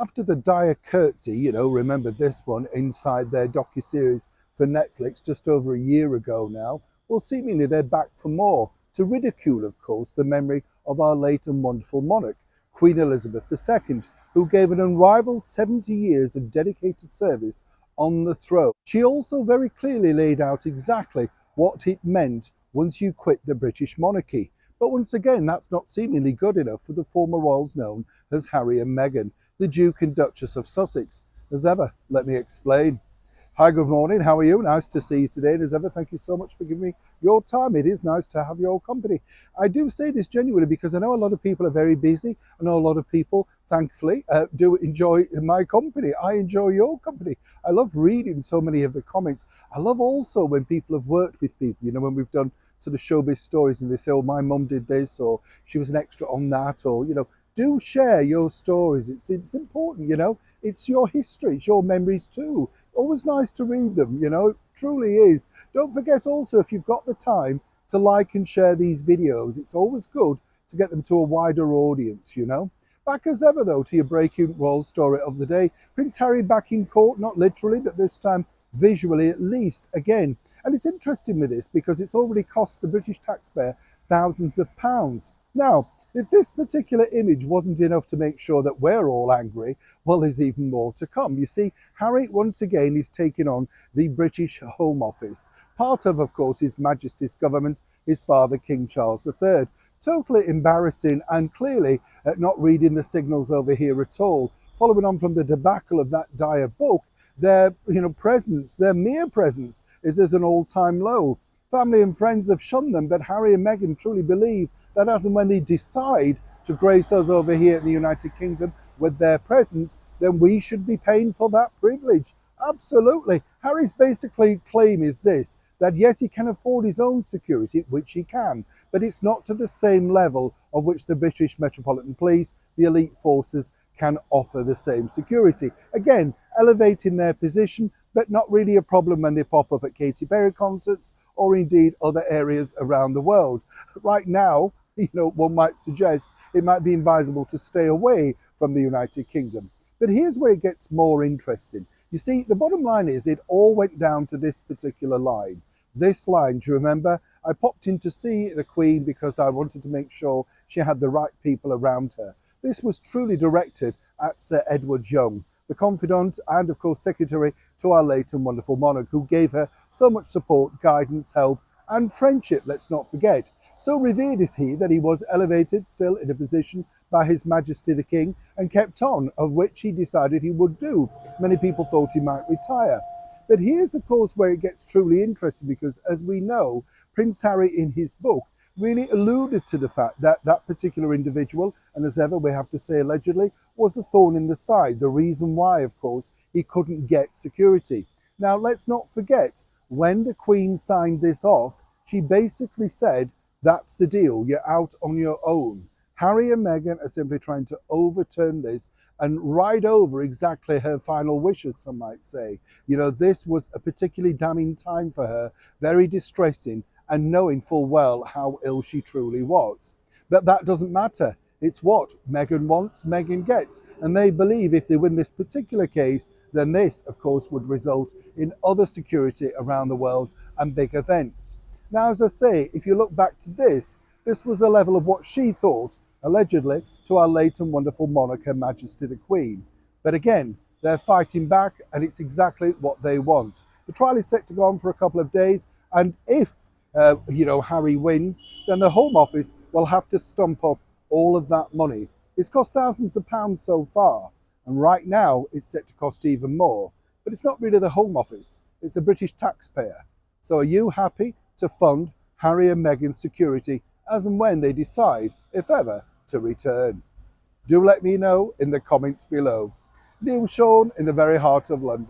After the dire curtsy, remember this one inside their docuseries for Netflix just over a year ago now, well, seemingly they're back for more, to ridicule, of course, the memory of our late and wonderful monarch, Queen Elizabeth II, who gave an unrivaled 70 years of dedicated service on the throne. She also very clearly laid out exactly what it meant once you quit the British monarchy. But once again, that's not seemingly good enough for the former royals known as Harry and Meghan, the Duke and Duchess of Sussex. As ever, let me explain. Hi, good morning. How are you? Nice to see you today. And as ever, thank you so much for giving me your time. It is nice to have your company. I do say this genuinely because I know a lot of people are very busy. I know a lot of people, thankfully, do enjoy my company. I enjoy your company. I love reading so many of the comments. I love also when people have worked with people, when we've done sort of showbiz stories and they say, oh, my mum did this, or she was an extra on that, or, do share your stories. It's important, it's your history, it's your memories too. Always nice to read them, it truly is. Don't forget also, if you've got the time, to like and share these videos. It's always good to get them to a wider audience, Back as ever though to your breaking royal story of the day. Prince Harry back in court, not literally, but this time visually at least again. And it's interesting with this because it's already cost the British taxpayer thousands of pounds. Now, if this particular image wasn't enough to make sure that we're all angry, well, there's even more to come. You see, Harry once again is taking on the British Home Office, part of course, His Majesty's government, his father, King Charles III. Totally embarrassing and clearly not reading the signals over here at all. Following on from the debacle of that dire book, their presence, their mere presence, is at an all-time low. Family and friends have shunned them, but Harry and Meghan truly believe that as and when they decide to grace us over here in the United Kingdom with their presence, then we should be paying for that privilege. Absolutely. Harry's basically claim is this, that yes, he can afford his own security, which he can, but it's not to the same level of which the British Metropolitan Police, the elite forces, can offer the same security. Again, elevating their position, but not really a problem when they pop up at Katy Perry concerts or indeed other areas around the world. Right now, one might suggest it might be advisable to stay away from the United Kingdom. But here's where it gets more interesting. You see, the bottom line is it all went down to this particular line. This line, do you remember? I popped in to see the Queen because I wanted to make sure she had the right people around her. This was truly directed at Sir Edward Young, the confidant and of course secretary to our late and wonderful monarch, who gave her so much support, guidance, help and friendship, let's not forget. So revered is he that he was elevated still in a position by His Majesty the King and kept on, of which he decided he would do. Many people thought he might retire. But here's of course where it gets truly interesting, because as we know, Prince Harry in his book really alluded to the fact that that particular individual, and as ever we have to say allegedly, was the thorn in the side, the reason why of course he couldn't get security. Now let's not forget, when the Queen signed this off, she basically said, that's the deal, you're out on your own. Harry and Meghan are simply trying to overturn this and ride over exactly her final wishes, some might say. This was a particularly damning time for her, very distressing, and knowing full well how ill she truly was. But that doesn't matter. It's what Meghan wants, Meghan gets. And they believe if they win this particular case, then this, of course, would result in other security around the world and big events. Now, as I say, if you look back to this was a level of what she thought, allegedly, to our late and wonderful monarch, Her Majesty the Queen. But again, they're fighting back, and it's exactly what they want. The trial is set to go on for a couple of days, and if Harry wins, then the Home Office will have to stump up all of that money. It's cost thousands of pounds so far, and right now it's set to cost even more. But it's not really the Home Office, it's the British taxpayer. So are you happy to fund Harry and Meghan's security as and when they decide, if ever, to return? Do let me know in the comments below. Neil Sean in the very heart of London.